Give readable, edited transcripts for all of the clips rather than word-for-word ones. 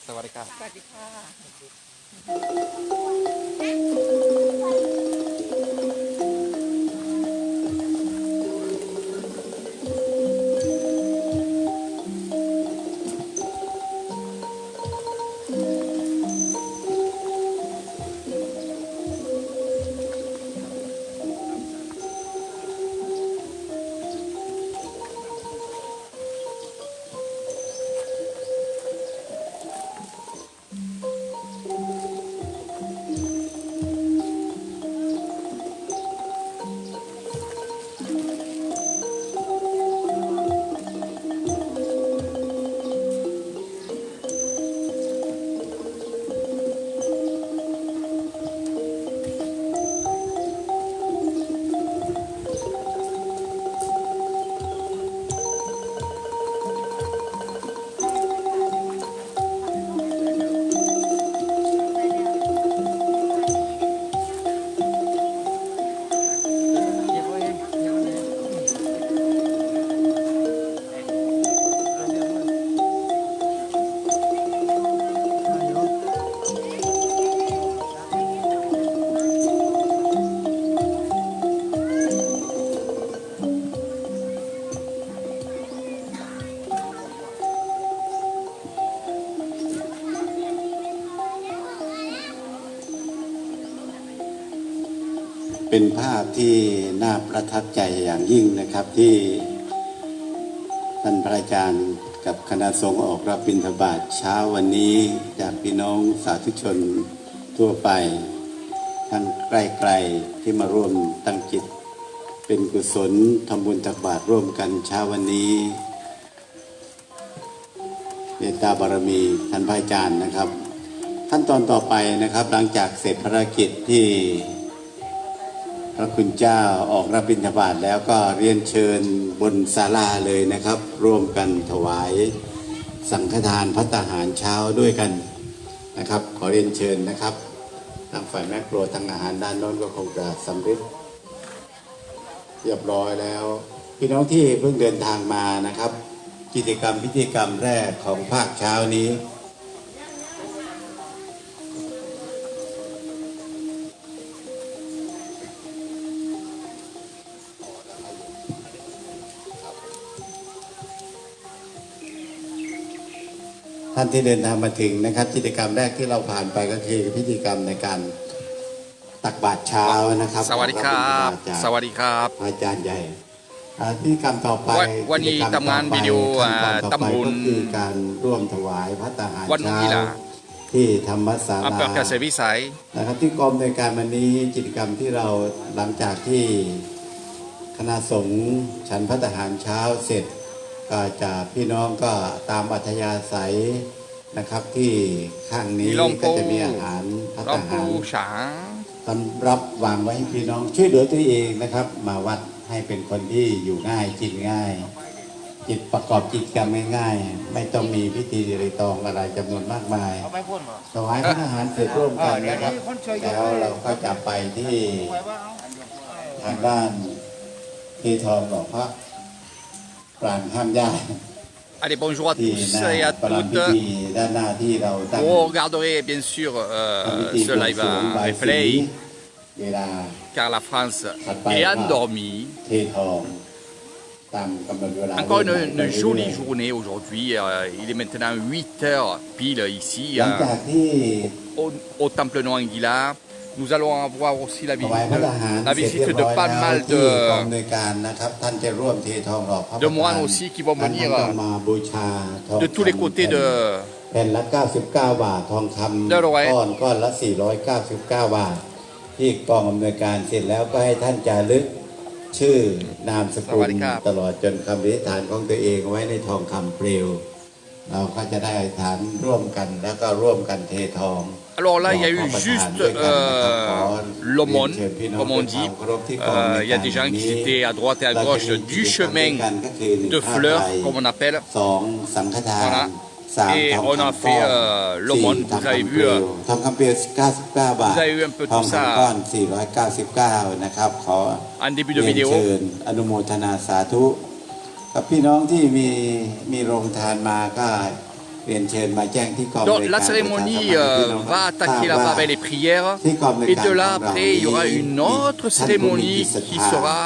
สวัสดีครับสวัสดีค่ะเป็นภาพที่น่าประทับใจอย่างยิ่งนะครับที่ท่านพระอาจารย์กับคณะสงฆ์ออกรับบิณฑบาตเช้าวันนี้จากพี่น้องสาธุชนทั่วไปทั้งใกล้ๆที่มาร่วมตั้งจิตเป็นกุศลทำบุญตักบาตรร่วมกันเช้าวันนี้เมตตาบารมีท่านพระอาจารย์นะครับขั้นตอนต่อไปนะครับหลังจากเสร็จภารกิจที่พระคุณเจ้าออกรับบิณฑบาตแล้วก็เรียนเชิญบนศาลาเลยนะครับร่วมกันถวายสังฆทานภัตตาหารเช้าด้วยกันนะครับขอเรียนเชิญนะครับทางฝ่ายแม่ครัวทางอาหารด้านโน้นก็คงจะสำเร็จเรียบร้อยแล้วพี่น้องที่เพิ่งเดินทางมานะครับกิจกรรมพิธีกรรมแรกของภาคเช้านี้ท่านที่เดินทางมาถึงนะครับกิจกรรมแรกที่เราผ่านไปก็คือพิธีกรรมในการตักบาตรเช้านะครับสวัสดีครับสวัสดีครับอาจารย์ใหญ่พิธีกรรมต่อไปวันนี้ทำงานวิดีโอตำบุญก็คือการร่วมถวายภัตตาหารเช้าที่ธรรมศาลานะครับที่กรมในการวันนี้กิจกรรมที่เราหลังจากที่คณะสงฆ์ฉันภัตตาหารเช้าเสร็จก็จะพี่น้องก็ตามอัธยาศัยนะครับที่ข้างนี้ก็จะมีอาหารภัตตาหารสำรับวางไว้ให้พี่น้องช่วยเหลือตัวเองนะครับมาวัดให้เป็นคนที่อยู่ง่ายกินง่ายจิตประกอบกิจกรรมง่ายๆไม่ต้องมีพิธีรีตองอะไรจำนวนมากมายถวายพระอาหารเสร็จร่วมกันนะครับแล้วเราก็จะไปที่ทางด้านที่ทองหลวงพระปรางห้ามญาติ Allez, bonjour à tous et à toutes. Vous regarderez bien sûr ce live replay, car la France est endormie. Encore une jolie journée aujourd'hui. Il est maintenant 8 heures pile ici au Temple Noanguilla. Nous allons avoir aussi la visite de pas mal de moines aussi qui vont venir de tous les côtés de l'Ouest. ก้อนละ499 บาทที่กองอำนวยการเสร็จแล้วก็ให้ท่านจารึกชื่อนามสกุลตลอดจนคำอธิษฐานของตัวเองไว้ในทองคำเปลวเราก็จะได้อธิษฐานร่วมกันแล้วก็ร่วมกันเททอง Alors là, il y a eu juste l'aumône, comme on dit. Il y a des gens qui étaient à droite et à gauche du chemin de fleurs, comme on appelle. Voilà. Et on a fait l'aumône, vous avez vu, ทองคำเปลว99 บาท vous avez vu un peu ทอง tout คำก้อ ça น499นะครับขอ en début เรี de ยน vidéo. เชิญอนุโมทนาสาธุกับพี่น้องที่มีโรงทานมาก็เรียนเชิญมาแจ้งที่กอง Donc la cérémonie va attaquer là-bas avec les prières et de là après il y aura une autre cérémonie qui sera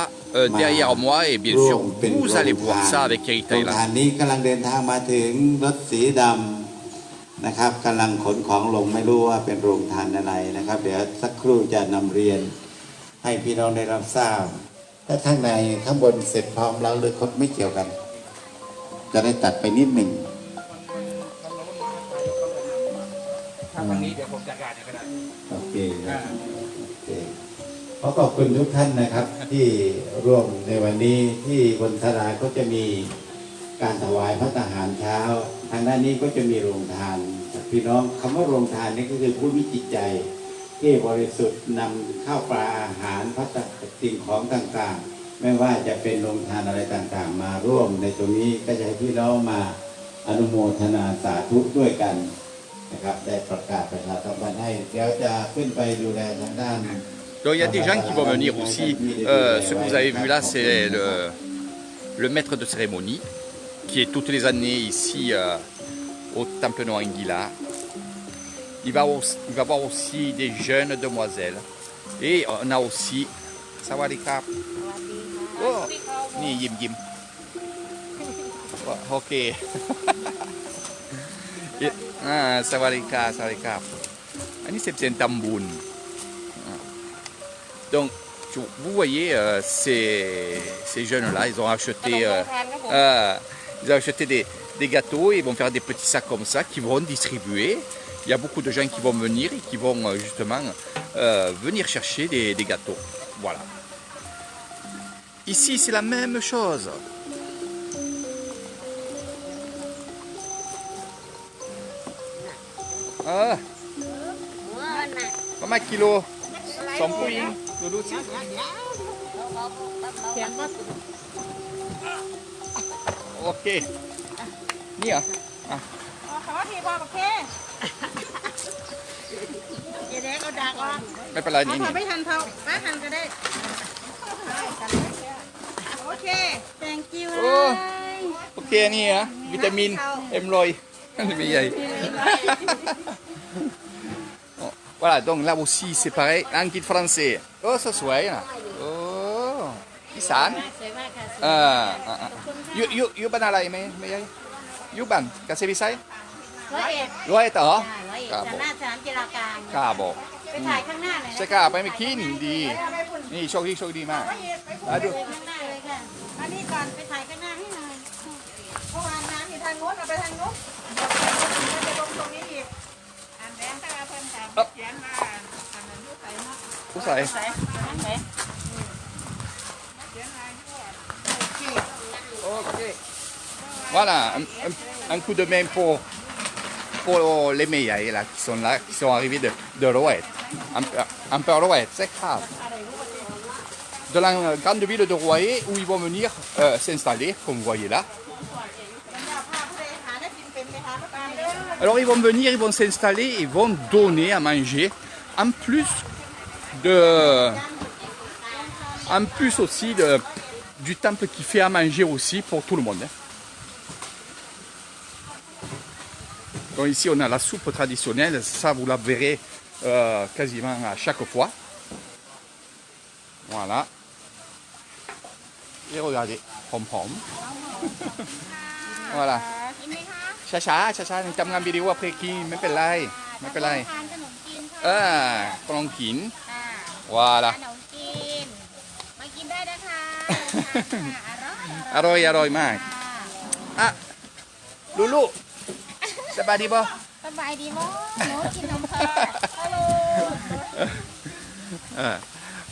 derrière moi et bien sûr vous allez voir ça avec Eric โรง Thailand. ทานนี้กำลังเดินทางมาถึงรถสีดำนะครับกำลังขนของลงไม่รู้ว่าเป็นโรงทานอะไรนะครับเดี๋ยวสักครู่จะนำเรียนให้พี่น้องได้รับทราบถ้าข้างในข้างบนเสร็จพร้อมแล้วหรือคนไม่เกี่ยวกันจะได้ตัดไปนิดหนึ่งโอเคขอขอบคุณทุกท่านนะครับที่ร่วมในวันนี้ที่บนศาลาก็จะมีการถวายพระทหารเช้าทางด้านนี้ก็จะมีโรงทานพี่น้องคำว่าโรงทานนี่ก็คือผู้มีจิตใจที่บริสุทธิ์นำข้าวปลาอาหารพระสิ่งของต่างๆไม่ว่าจะเป็นโรงทานอะไรต่างๆมาร่วมในตรงนี้ก็จะให้พี่น้องมาอนุโมทนาสาธุด้วยกันนะครับได้ประกาศประชาสัมพันธ์ให้เดี๋ยวจะขึ้นไปดูแลทางด้าน Donc il y a des gens qui vont venir aussi. Ce que vous avez vu là, c'est le maître de cérémonie qui est toutes les années ici au Temple Noir Anguilla. Il va voir aussi des jeunes demoiselles. Et on a aussi... Sawadikap. Oh, ni yim yim. Ok. Sawadikap, sawadikap. Ini c'est un tamboun. Donc, vous voyez, ces jeunes-là, ils ont acheté des gâteaux et ils vont faire des petits sacs comme ça qu'ils vont distribuer. Il y a beaucoup de gens qui vont venir et qui vont justement venir chercher des gâteaux. Voilà. Ici, c'est la même chose. Ah, combien de kilos? 2 ผู้หญิงดูสิโอเคนี่เหรอขอทีพอโอเคเดี๋ยวเอาดักออกไม่เป็นไรนี่ไม่ทันเขาป้าทันก็ได้โอเค thank you โอเคนี่เหรอวิตามินเอ็มรอยไม่ใหญ่Voilà, donc là aussi c'est pareil, un kit français. Oh, ça soit là. Oh, Isan. You banอะไรไหมไม่ใช่ยูบันกาเซบิไซร้อยต่อครับผมครับผมไปถ่ายข้างหน้าหน่อยใช่ค่ะไปไม่คิดดีนี่โชคดีมากดูข้างหน้าเลยค่ะอันนี้ก่อนไปถ่ายข้างหน้าให้หน่อยเพราะว่าน้ำอยู่ทางโน้นเอาไปทางโน้นจะลงตรงนี้อีกผู้ใส่Ok. Voilà, un coup de main pour les meilleurs là, qui sont là, qui sont arrivés de Roët. Un peu Roët, c'est grave. De la grande ville de Roët où ils vont venir s'installer, comme vous voyez là. Alors ils vont venir, ils vont s'installer, ils vont donner à manger, en plus aussi du temple qui fait à manger aussi pour tout le monde. Donc ici on a la soupe traditionnelle, ça vous la verrez quasiment à chaque fois. Voilà. Et regardez, pom-pom. Voilà. ช้าๆจำงานวิดีโอเพลงไม่เป็นไรขนมกินว้าละมากินได้นะคะ อร่อยมากอ่ะลูสบายดีบ่สบายดีมั้งหนูกินนมค่ะฮัลโหล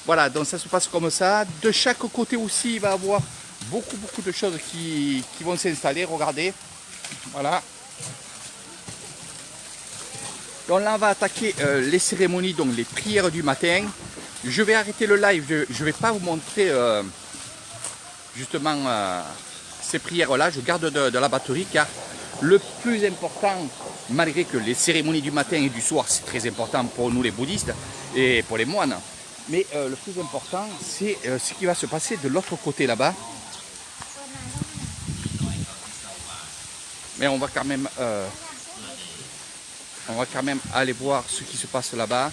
Voilà, donc ça se passe comme ça. De chaque côté aussi, il va y avoir beaucoup de choses qui vont s'installer. Regardez. Voilà. Donc là, on va attaquer les cérémonies, donc les prières du matin. Je vais arrêter le live. Je ne vais pas vous montrer justement ces prières-là. Je garde de la batterie car Le plus important, malgré que les cérémonies du matin et du soir, c'est très important pour nous les bouddhistes et pour les moines, mais le plus important, c'est ce qui va se passer de l'autre côté là-bas. Mais on va quand même aller voir ce qui se passe là-bas.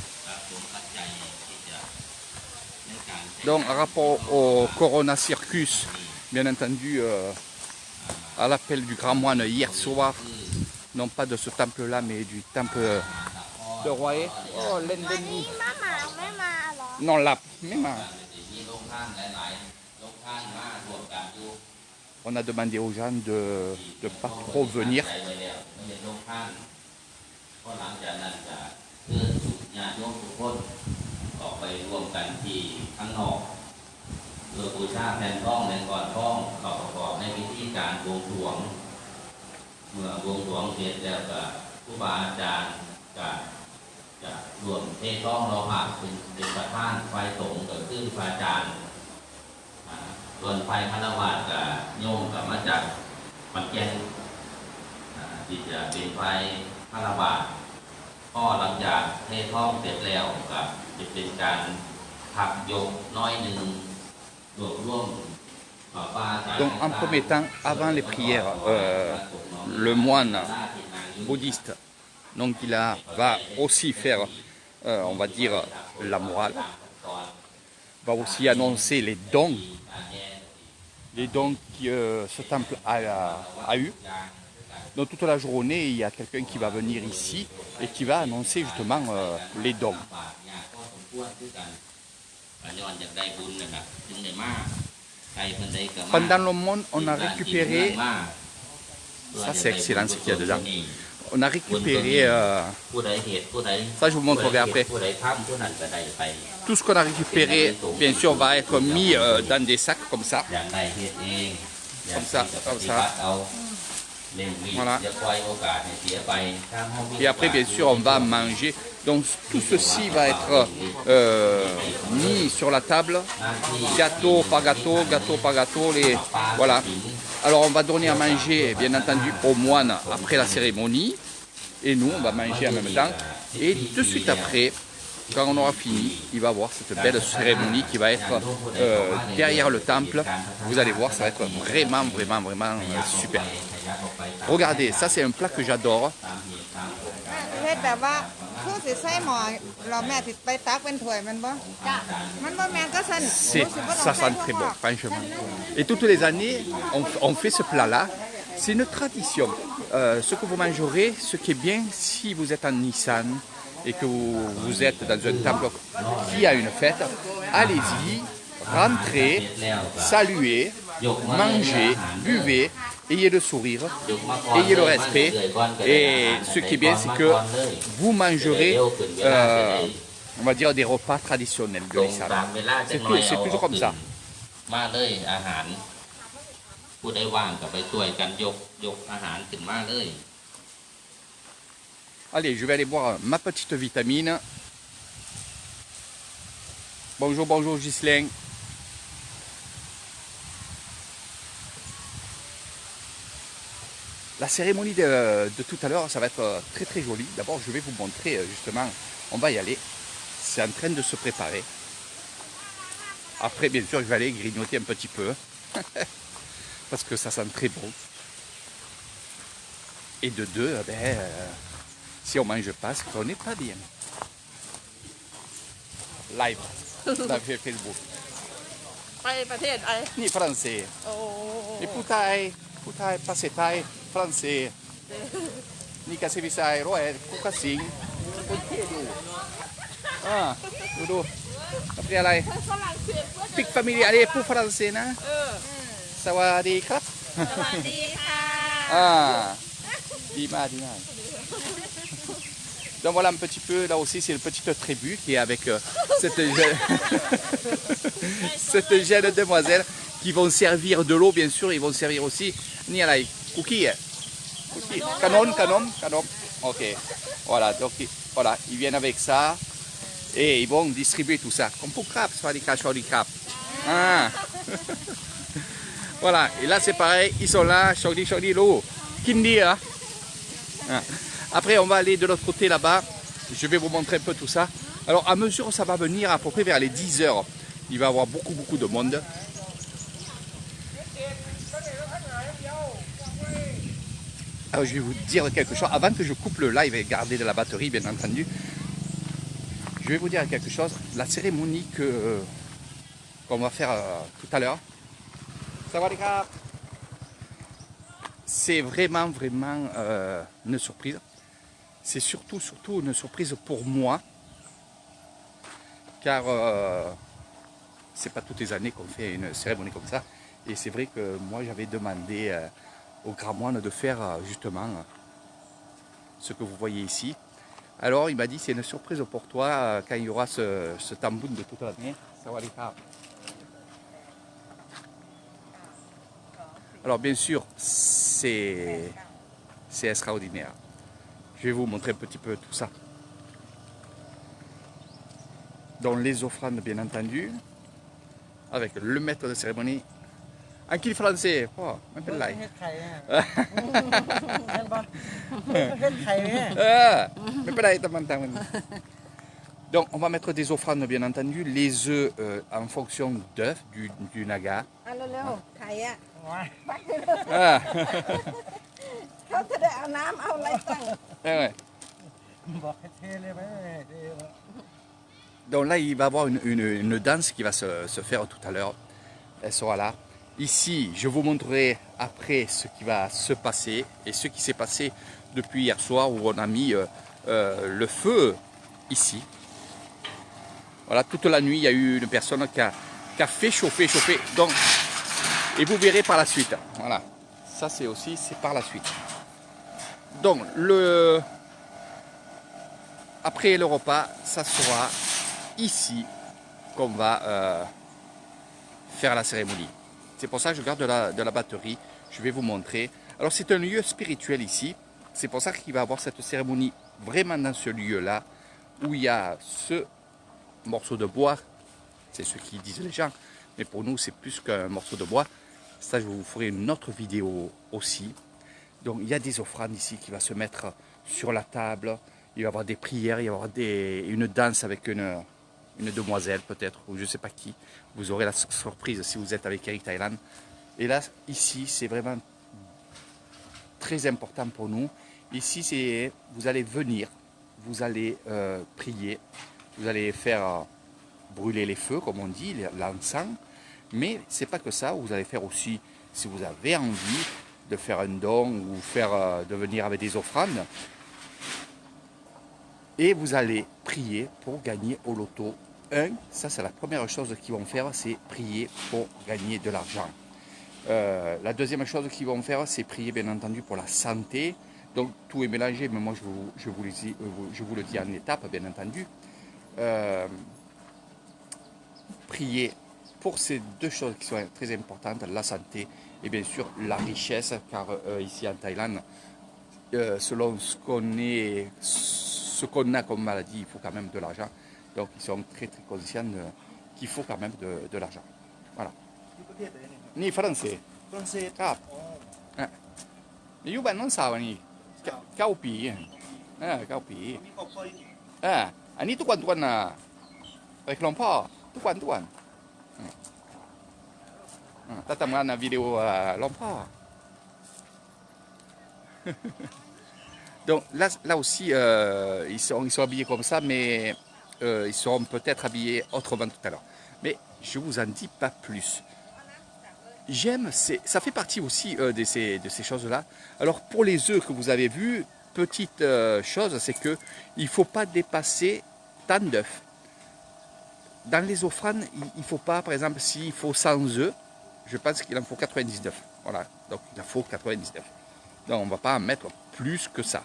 Donc, en rapport au Corona Circus, bien entendu, à l'appel du grand moine hier soir, non pas de ce temple-là, mais du temple de Royer. Oh, l'Endeni. Non, là, même. On a demandé aux gens de ne pas trop venir. Donc en premier temps, avant les prières, le moine bouddhiste, donc il va aussi faire, on va dire, la morale, va aussi annoncer les dons que ce temple a eu. Donc toute la journée, il y a quelqu'un qui va venir ici et qui va annoncer justement les dons. Pendant le monde, on a récupéré, ça c'est excellent ce qu'il y a dedans, on a récupéré, ça je vous montrerai après, tout ce qu'on a récupéré, bien sûr, va être mis dans des sacs comme ça, voilà. Et après, bien sûr, on va manger. Donc tout ceci va être mis sur la table, gâteau par gâteau, gâteau par gâteau. Voilà. Alors on va donner à manger, bien entendu, aux moines après la cérémonie. Et nous, on va manger en même temps. Et de suite après, quand on aura fini, il va y avoir cette belle cérémonie qui va être derrière le temple. Vous allez voir, ça va être vraiment, vraiment, vraiment super. Regardez, ça c'est un plat que j'adore. Ça sent très bon, franchement. Et toutes les années, on fait ce plat-là. C'est une tradition. Ce que vous mangerez, ce qui est bien, si vous êtes en Nissan et que vous êtes dans un temple qui a une fête, allez-y, rentrez, saluez, mangez, buvez, ayez le sourire, ayez le respect. Et ce qui est bien, c'est que vous mangerez, on va dire, des repas traditionnels de l'islam. C'est toujours comme ça. Allez, je vais aller boire ma petite vitamine. Bonjour, bonjour Ghislain. La cérémonie de tout à l'heure, ça va être très très joli. D'abord, je vais vous montrer justement, on va y aller. C'est en train de se préparer. Après, bien sûr, je vais aller grignoter un petit peu. Parce que ça sent très bon. Et de deux, si on ne mange pas, c'est qu'on n'est pas bien. Live, dans Facebook. Ni français. Ni putai, passe thai, français. Ni kasevisai, roe, kukasing. Ah,ดูเรียกอะไร Big Family อะไรพูดฝรั่งเศสนะ สวัสดีครับ สวัสดีค่ะ ดีมากดีมาก Donc voilà un petit peu, là aussi c'est une petite tribu qui est avec cette jeune demoiselle qui vont servir de l'eau bien sûr, ils vont servir aussi, ni à la cookie, canon, ok, voilà, donc voilà, ils viennent avec ça et ils vont distribuer tout ça, comme pour crap, crap. Voilà, et là c'est pareil, ils sont là, chodi, l'eau, Kindi, Après, on va aller de l'autre côté là-bas. Je vais vous montrer un peu tout ça. Alors, à mesure, ça va venir à peu près vers les 10 heures. Il va y avoir beaucoup de monde. Alors, je vais vous dire quelque chose. Avant que je coupe le live et garder de la batterie, bien entendu, je vais vous dire quelque chose. La cérémonie qu'on va faire tout à l'heure, c'est vraiment une surprise. C'est surtout une surprise pour moi, car c'est pas toutes les années qu'on fait une cérémonie comme ça. Et c'est vrai que moi j'avais demandé au grand moine de faire justement ce que vous voyez ici. Alors il m'a dit c'est une surprise pour toi quand il y aura ce tambour de toute l'année. Alors bien sûr c'est extraordinaire. Je vais vous montrer un petit peu tout ça. Donc les offrandes bien entendu, avec le maître de cérémonie. En qui français? Oh, un peu là. Donc on va mettre des offrandes bien entendu, les œufs en fonction d'œufs du naga. Donc là il va y avoir une danse qui va se faire tout à l'heure. Elle sera là. Ici, je vous montrerai après ce qui va se passer et ce qui s'est passé depuis hier soir où on a mis le feu ici. Voilà, toute la nuit, il y a eu une personne qui a fait chauffer. Donc, et vous verrez par la suite. Voilà, ça c'est par la suite. Donc, après le repas, ça sera ici qu'on va faire la cérémonie. C'est pour ça que je garde de la batterie. Je vais vous montrer. Alors c'est un lieu spirituel ici. C'est pour ça qu'il va y avoir cette cérémonie vraiment dans ce lieu-là. Où il y a ce morceau de bois. C'est ce qu'ils disent les gens. Mais pour nous c'est plus qu'un morceau de bois. Ça je vous ferai une autre vidéo aussi. Donc il y a des offrandes ici qui vont se mettre sur la table. Il va y avoir des prières. Il va y avoir une danse avec une demoiselle peut-être, ou je ne sais pas qui. Vous aurez la surprise si vous êtes avec Eric Thailand. Et là, ici, c'est vraiment très important pour nous. Ici, vous allez venir, vous allez prier, vous allez faire brûler les feux, comme on dit, l'encens. Mais c'est pas que ça, vous allez faire aussi, si vous avez envie de faire un don ou de venir avec des offrandes. Et vous allez prier pour gagner au loto. Ça c'est la première chose qu'ils vont faire, c'est prier pour gagner de l'argent. La deuxième chose qu'ils vont faire, c'est prier bien entendu pour la santé. Donc tout est mélangé, mais moi je vous le dis en étapes, bien entendu. Prier pour ces deux choses qui sont très importantes, la santé et bien sûr la richesse, car ici en Thaïlande, selon ce qu'on a comme maladie, il faut quand même de l'argent. Donc ils sont très conscients qu'il faut quand même de l'argent. Voilà. Ni français. Français. Ah. You non sao ni. 9 ปี9 ปีอันนี้ทุกวันน่ะไปหลวงพ่อทุกวันถ้าทำงานวิดีโอหลวงพ่อ Donc là aussi, ils sont habillés comme ça, mais ils seront peut-être habillés autrement tout à l'heure. Mais je vous en dis pas plus. J'aime, ça fait partie aussi de ces choses-là. Alors pour les œufs que vous avez vus, petite chose, c'est que il ne faut pas dépasser tant d'œufs. Dans les offrandes, il ne faut pas, par exemple, s'il faut 100 œufs, je pense qu'il en faut 99. Voilà, donc il en faut 99. Donc on ne va pas en mettre plus que ça.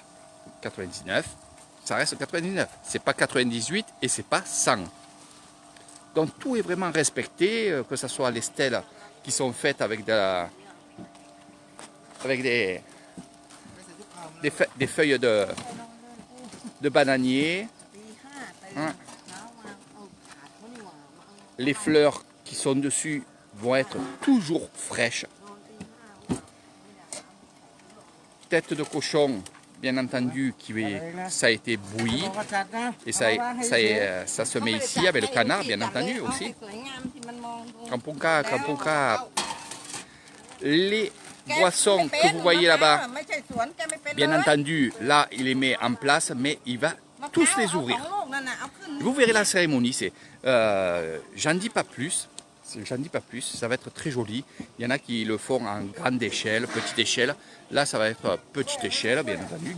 99, ça reste 99. C'est pas 98 et c'est pas 100. Donc tout est vraiment respecté, que ce soit les stèles qui sont faites avec des feuilles de bananier. Hein. Les fleurs qui sont dessus vont être toujours fraîches. Tête de cochon bien entendu, ça a été bouilli. Et ça se met ici avec le canard, bien entendu, aussi. Kampunka. Les boissons que vous voyez là-bas, bien entendu, là, il les met en place, mais il va tous les ouvrir. Vous verrez la cérémonie, j'en dis pas plus. Ça va être très joli. Il y en a qui le font en grande échelle, petite échelle. Là, ça va être petite échelle, bien entendu.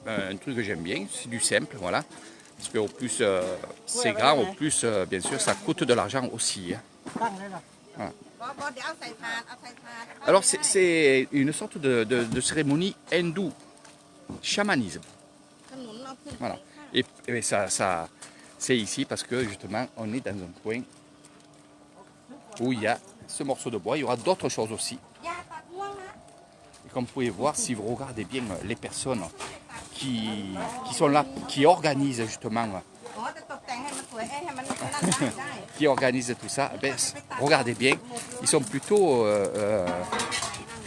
Un truc que j'aime bien, c'est du simple, voilà. Parce qu'au plus c'est grand, au plus, bien sûr, ça coûte de l'argent aussi. Hein. Voilà. Alors, c'est une sorte de cérémonie hindoue, chamanisme. Voilà. Et ça c'est ici parce que, justement, on est dans un coin où il y a ce morceau de bois. Il y aura d'autres choses aussi. Et comme vous pouvez voir, si vous regardez bien les personnes qui sont là, qui organisent justement, qui organisent tout ça, ben, regardez bien, ils sont plutôt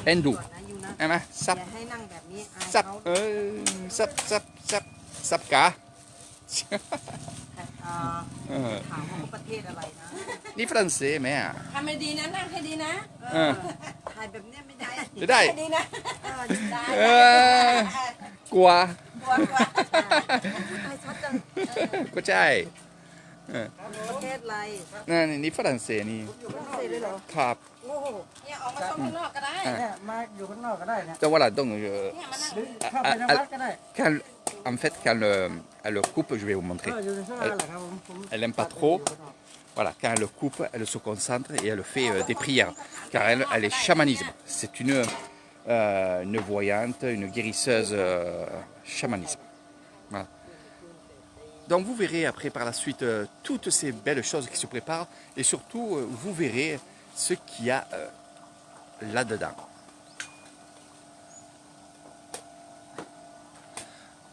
hindous. Sapka. Ni français, mais. Quoi? Có trai. Ni français ni. Top. Donc voilà, donc en fait, quand elle le coupe, je vais vous montrer. Elle n'aime pas trop. Voilà, quand elle le coupe, elle se concentre et elle fait des prières. Car elle est chamanisme. C'est une voyante, une guérisseuse chamanisme. Voilà. Donc vous verrez après par la suite toutes ces belles choses qui se préparent. Et surtout, vous verrez ce qu'il y a là-dedans.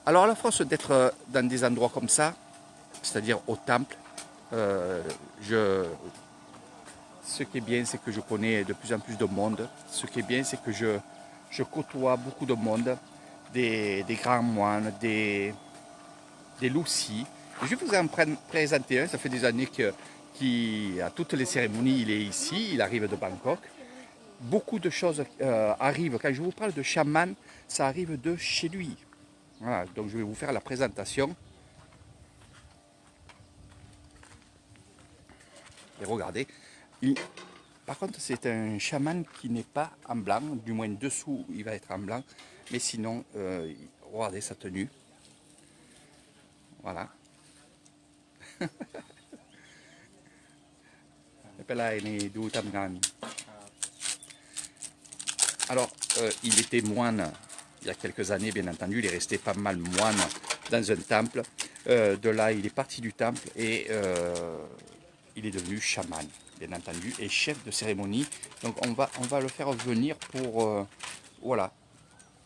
Alors à la force d'être dans des endroits comme ça, c'est-à-dire au temple, ce qui est bien, c'est que je connais de plus en plus de monde. Ce qui est bien, c'est que je côtoie beaucoup de monde, des grands moines, des loussis. Je vais vous en présenter un, ça fait des années qu'à toutes les cérémonies, il est ici, il arrive de Bangkok. Beaucoup de choses arrivent, quand je vous parle de chaman, ça arrive de chez lui. Voilà, donc je vais vous faire la présentation. Et regardez, par contre c'est un chaman qui n'est pas en blanc, du moins dessous il va être en blanc, mais sinon, regardez sa tenue. Voilà. Alors, il était moine il y a quelques années, bien entendu, il est resté pas mal moine dans un temple. De là, il est parti du temple et il est devenu chaman, bien entendu, et chef de cérémonie. Donc, on va le faire venir pour, voilà,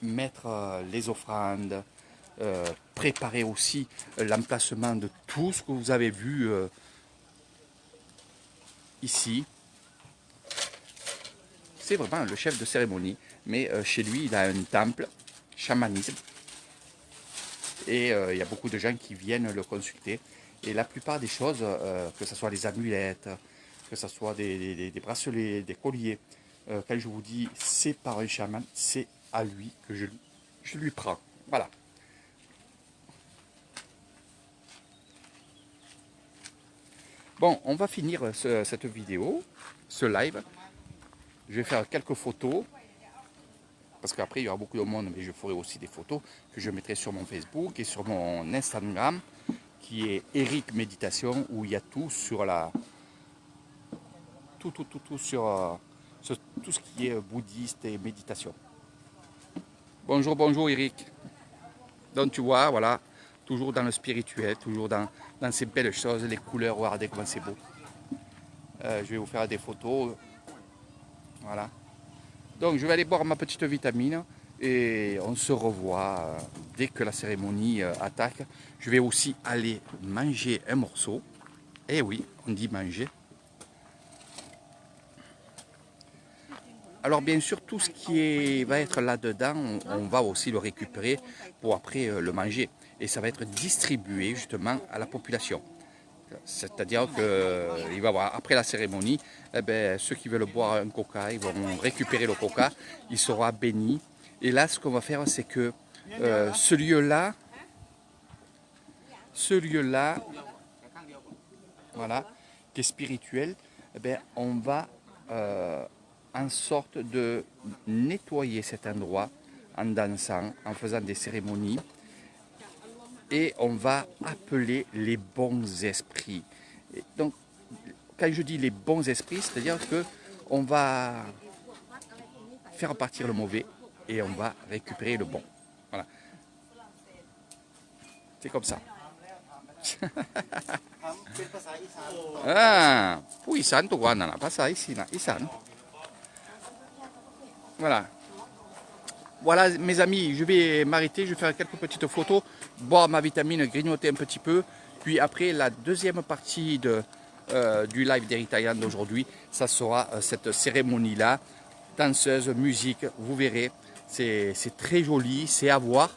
mettre les offrandes, préparer aussi l'emplacement de tout ce que vous avez vu ici. C'est vraiment le chef de cérémonie, mais chez lui, il a un temple, chamanisme, et il y a beaucoup de gens qui viennent le consulter. Et la plupart des choses, que ce soit les amulettes, que ce soit des bracelets, des colliers, quand je vous dis c'est par un chaman, c'est à lui que je lui prends. Voilà. Bon, on va finir cette vidéo, ce live. Je vais faire quelques photos, parce qu'après il y aura beaucoup de monde, mais je ferai aussi des photos que je mettrai sur mon Facebook et sur mon Instagram, qui est Eric Méditation, où il y a tout sur sur tout ce qui est bouddhiste et méditation. Bonjour, bonjour Eric. Donc tu vois, voilà, toujours dans le spirituel, toujours dans ces belles choses, les couleurs, regardez comment c'est beau. Je vais vous faire des photos. Voilà. Donc je vais aller boire ma petite vitamine et on se revoit dès que la cérémonie attaque. Je vais aussi aller manger un morceau. Eh oui, on dit manger. Alors bien sûr, tout ce qui va être là-dedans, on va aussi le récupérer pour après le manger. Et ça va être distribué justement à la population. C'est-à-dire qu'il va y avoir, après la cérémonie, eh ben, ceux qui veulent boire un coca, ils vont récupérer le coca, il sera béni. Et là, ce qu'on va faire, c'est que ce lieu-là, voilà, qui est spirituel, eh ben, on va en sorte de nettoyer cet endroit en dansant, en faisant des cérémonies. Et on va appeler les bons esprits. Et donc, quand je dis les bons esprits, c'est-à-dire qu'on va faire partir le mauvais et on va récupérer le bon. Voilà. C'est comme ça. Ah, puis Isan, tu vois, pas ça ici, Isan. Voilà. Voilà mes amis, je vais m'arrêter, je vais faire quelques petites photos, boire ma vitamine, grignoter un petit peu. Puis après, la deuxième partie du live d'Eric Thailand d'aujourd'hui, ça sera cette cérémonie-là, danseuse, musique, vous verrez, c'est très joli, c'est à voir.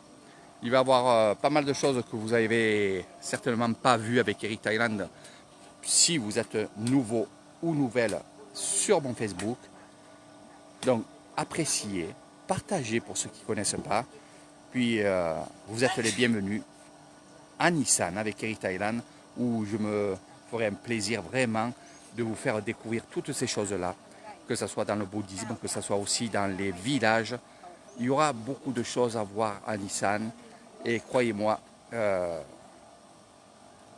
Il va y avoir pas mal de choses que vous n'avez certainement pas vues avec Eric Thailand si vous êtes nouveau ou nouvelle sur mon Facebook. Donc, appréciez. Partagez pour ceux qui ne connaissent pas. Puis vous êtes les bienvenus à Nissan avec Eric Thailand où je me ferai un plaisir vraiment de vous faire découvrir toutes ces choses-là, que ce soit dans le bouddhisme, que ce soit aussi dans les villages. Il y aura beaucoup de choses à voir à Nissan et croyez-moi,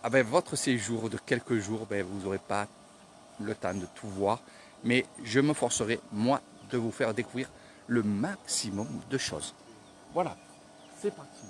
avec votre séjour de quelques jours, ben, vous n'aurez pas le temps de tout voir, mais je me forcerai, moi, de vous faire découvrir le maximum de choses. Voilà, c'est parti.